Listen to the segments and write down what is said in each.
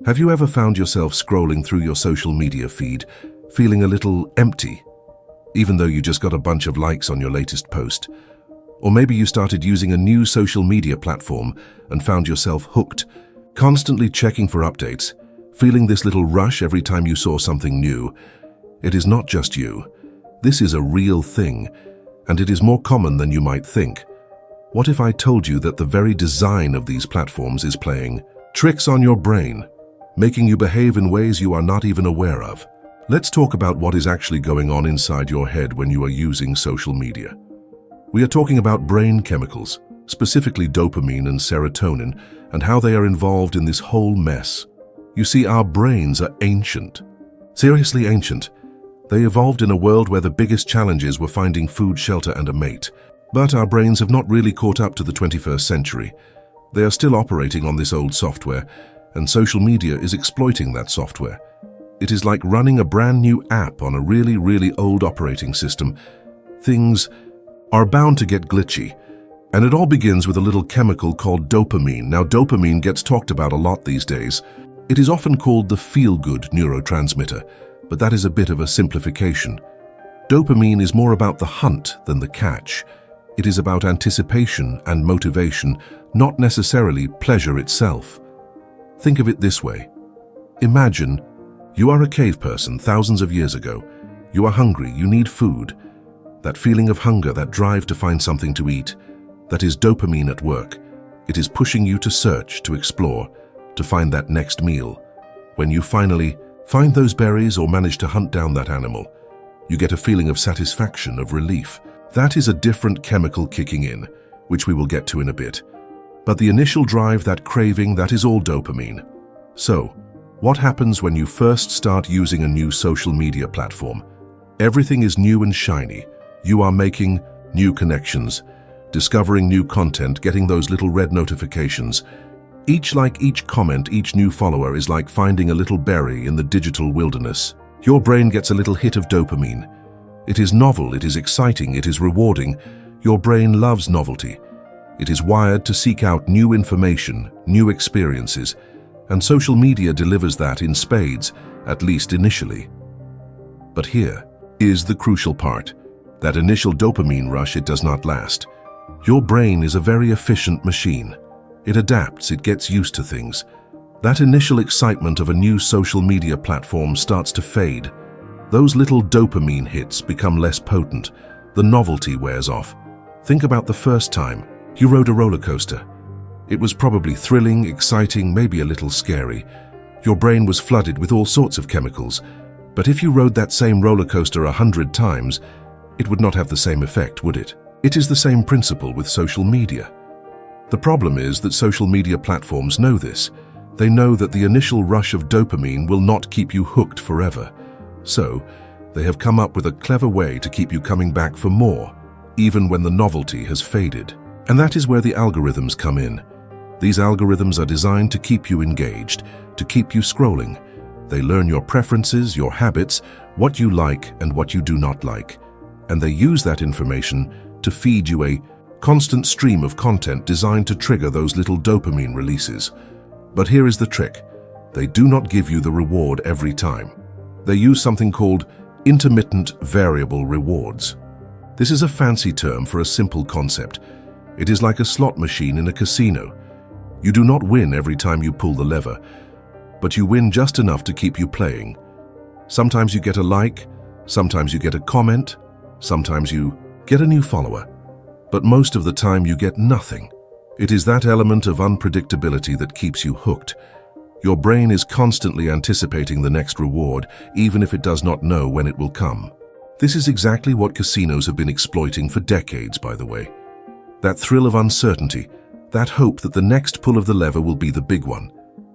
Have you ever found yourself scrolling through your social media feed, feeling a little empty, even though you just got a bunch of likes on your latest post? Or maybe you started using a new social media platform and found yourself hooked, constantly checking for updates, feeling this little rush every time you saw something new. It is not just you. This is a real thing, and it is more common than you might think. What if I told you that the very design of these platforms is playing tricks on your brain, making you behave in ways you are not even aware of? Let's talk about what is actually going on inside your head when you are using social media. We are talking about brain chemicals, specifically dopamine and serotonin, and how they are involved in this whole mess. You see, our brains are ancient. Seriously ancient. They evolved in a world where the biggest challenges were finding food, shelter, and a mate. But our brains have not really caught up to the 21st century. They are still operating on this old software, and social media is exploiting that software. It is like running a brand new app on a really old operating system. Things are bound to get glitchy, and it all begins with a little chemical called dopamine. Now, dopamine gets talked about a lot these days. It is often called the feel-good neurotransmitter, but that is a bit of a simplification. Dopamine is more about the hunt than the catch. It is about anticipation and motivation, not necessarily pleasure itself. Think of it this way. Imagine you are a cave person thousands of years ago. You are hungry, you need food. That feeling of hunger, that drive to find something to eat, that is dopamine at work. It is pushing you to search, to explore, to find that next meal. When you finally find those berries or manage to hunt down that animal, you get a feeling of satisfaction, of relief. That is a different chemical kicking in, which we will get to in a bit. But the initial drive, that craving, that is all dopamine. So, what happens when you first start using a new social media platform? Everything is new and shiny. You are making new connections, discovering new content, getting those little red notifications. Each like, each comment, each new follower is like finding a little berry in the digital wilderness. Your brain gets a little hit of dopamine. It is novel, it is exciting, it is rewarding. Your brain loves novelty. It is wired to seek out new information, new experiences, and social media delivers that in spades, at least initially. But here is the crucial part. That initial dopamine rush, it does not last. Your brain is a very efficient machine. It adapts, it gets used to things. That initial excitement of a new social media platform starts to fade. Those little dopamine hits become less potent. The novelty wears off. Think about the first time you rode a roller coaster. It was probably thrilling, exciting, maybe a little scary. Your brain was flooded with all sorts of chemicals. But if you rode that same roller coaster 100 times, it would not have the same effect, would it? It is the same principle with social media. The problem is that social media platforms know this. They know that the initial rush of dopamine will not keep you hooked forever. So, they have come up with a clever way to keep you coming back for more, even when the novelty has faded. And that is where the algorithms come in. These algorithms are designed to keep you engaged, to keep you scrolling. They learn your preferences, your habits, what you like and what you do not like. And they use that information to feed you a constant stream of content designed to trigger those little dopamine releases. But here is the trick. They do not give you the reward every time. They use something called intermittent variable rewards. This is a fancy term for a simple concept. It is like a slot machine in a casino. You do not win every time you pull the lever, but you win just enough to keep you playing. Sometimes you get a like, sometimes you get a comment, sometimes you get a new follower, but most of the time you get nothing. It is that element of unpredictability that keeps you hooked. Your brain is constantly anticipating the next reward, even if it does not know when it will come. This is exactly what casinos have been exploiting for decades, by the way. That thrill of uncertainty, that hope that the next pull of the lever will be the big one.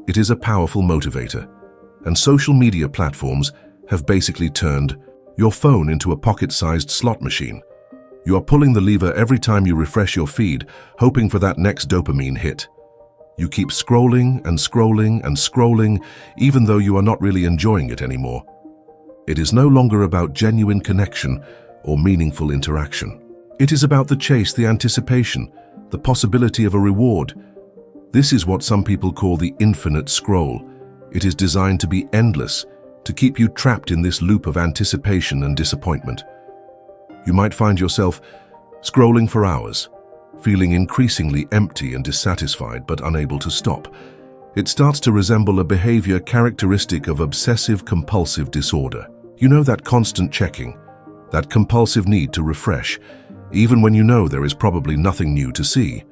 It is a powerful motivator. And social media platforms have basically turned your phone into a pocket-sized slot machine. You are pulling the lever every time you refresh your feed, hoping for that next dopamine hit. You keep scrolling and scrolling and scrolling, even though you are not really enjoying it anymore. It is no longer about genuine connection or meaningful interaction. It is about the chase, the anticipation, the possibility of a reward. This is what some people call the infinite scroll. It is designed to be endless, to keep you trapped in this loop of anticipation and disappointment. You might find yourself scrolling for hours, feeling increasingly empty and dissatisfied but unable to stop. It starts to resemble a behavior characteristic of obsessive-compulsive disorder. You know, that constant checking, that compulsive need to refresh, even when you know there is probably nothing new to see.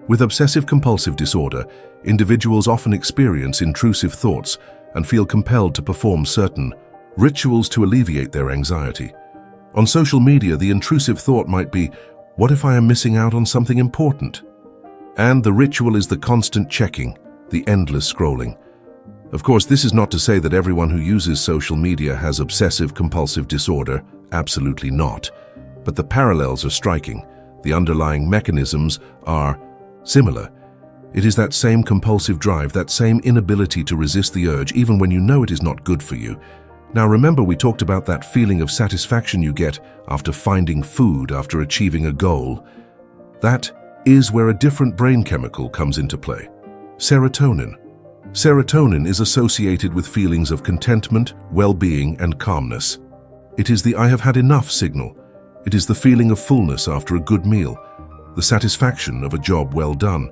With obsessive-compulsive disorder, individuals often experience intrusive thoughts and feel compelled to perform certain rituals to alleviate their anxiety. On social media, the intrusive thought might be, what if I am missing out on something important? And the ritual is the constant checking, the endless scrolling. Of course, this is not to say that everyone who uses social media has obsessive-compulsive disorder. Absolutely not. But the parallels are striking. The underlying mechanisms are similar. It is that same compulsive drive, that same inability to resist the urge even when you know it is not good for you. Now remember, we talked about that feeling of satisfaction you get after finding food, after achieving a goal. That is where a different brain chemical comes into play. Serotonin. Serotonin is associated with feelings of contentment, well-being, and calmness. It is the I have had enough signal. It is the feeling of fullness after a good meal, the satisfaction of a job well done.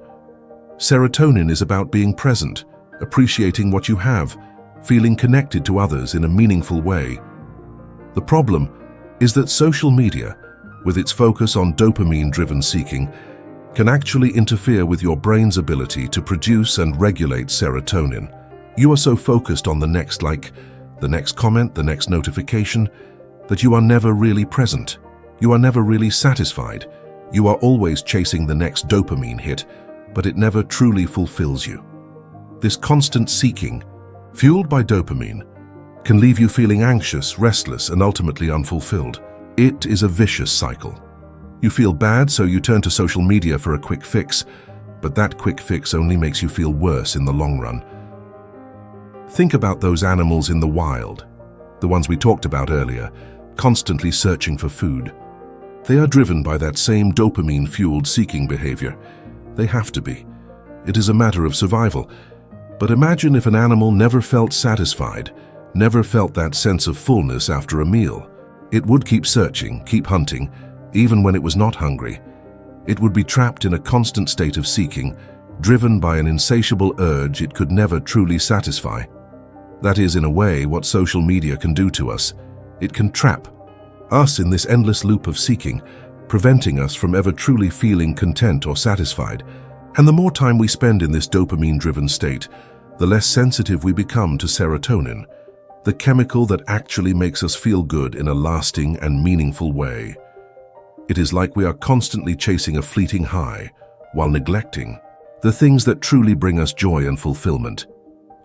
Serotonin is about being present, appreciating what you have, feeling connected to others in a meaningful way. The problem is that social media, with its focus on dopamine-driven seeking, can actually interfere with your brain's ability to produce and regulate serotonin. You are so focused on the next like, the next comment, the next notification, that you are never really present. You are never really satisfied. You are always chasing the next dopamine hit, but it never truly fulfills you. This constant seeking, fueled by dopamine, can leave you feeling anxious, restless, and ultimately unfulfilled. It is a vicious cycle. You feel bad, so you turn to social media for a quick fix, but that quick fix only makes you feel worse in the long run. Think about those animals in the wild, the ones we talked about earlier, constantly searching for food. They are driven by that same dopamine-fueled seeking behavior. They have to be. It is a matter of survival. But imagine if an animal never felt satisfied, never felt that sense of fullness after a meal. It would keep searching, keep hunting, even when it was not hungry. It would be trapped in a constant state of seeking, driven by an insatiable urge it could never truly satisfy. That is, in a way, what social media can do to us. It can trap us in this endless loop of seeking, preventing us from ever truly feeling content or satisfied. And the more time we spend in this dopamine-driven state, the less sensitive we become to serotonin, the chemical that actually makes us feel good in a lasting and meaningful way. It is like we are constantly chasing a fleeting high, while neglecting the things that truly bring us joy and fulfillment.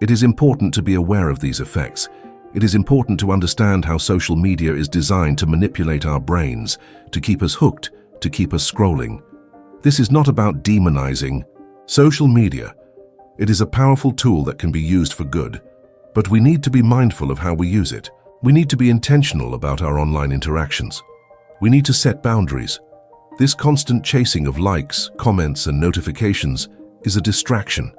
It is important to be aware of these effects. It is important to understand how social media is designed to manipulate our brains, to keep us hooked, to keep us scrolling. This is not about demonizing social media. It is a powerful tool that can be used for good, but we need to be mindful of how we use it. We need to be intentional about our online interactions. We need to set boundaries. This constant chasing of likes, comments, and notifications is a distraction.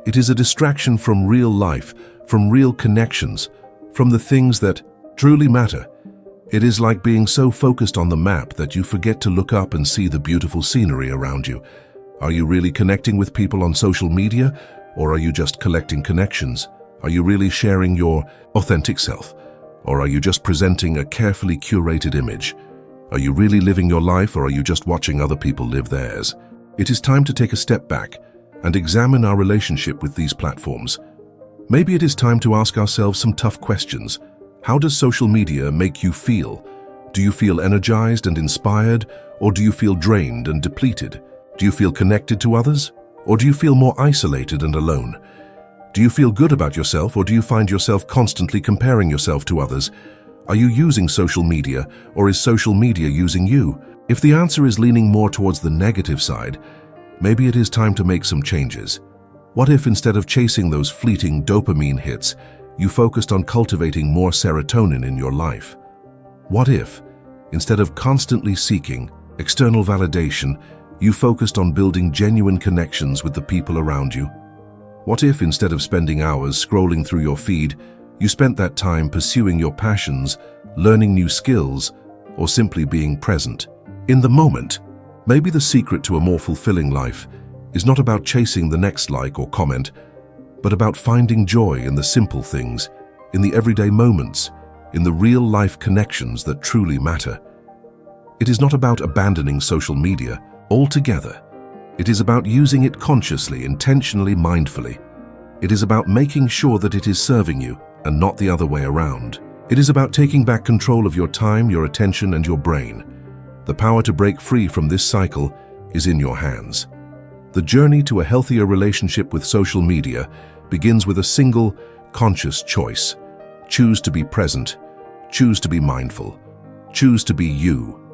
It is a distraction from real life, from real connections, from the things that truly matter. It is like being so focused on the map that you forget to look up and see the beautiful scenery around you. Are you really connecting with people on social media, or are you just collecting connections? Are you really sharing your authentic self, or are you just presenting a carefully curated image? Are you really living your life, or are you just watching other people live theirs? It is time to take a step back and examine our relationship with these platforms. Maybe it is time to ask ourselves some tough questions. How does social media make you feel? Do you feel energized and inspired, or do you feel drained and depleted? Do you feel connected to others, or do you feel more isolated and alone? Do you feel good about yourself, or do you find yourself constantly comparing yourself to others? Are you using social media, or is social media using you? If the answer is leaning more towards the negative side, maybe it is time to make some changes. What if instead of chasing those fleeting dopamine hits, you focused on cultivating more serotonin in your life? What if, instead of constantly seeking external validation, you focused on building genuine connections with the people around you? What if, instead of spending hours scrolling through your feed, you spent that time pursuing your passions, learning new skills, or simply being present? In the moment, maybe the secret to a more fulfilling life is not about chasing the next like or comment, but about finding joy in the simple things, in the everyday moments, in the real-life connections that truly matter. It is not about abandoning social media altogether. It is about using it consciously, intentionally, mindfully. It is about making sure that it is serving you and not the other way around. It is about taking back control of your time, your attention, and your brain. The power to break free from this cycle is in your hands. The journey to a healthier relationship with social media begins with a single, conscious choice. Choose to be present. Choose to be mindful. Choose to be you.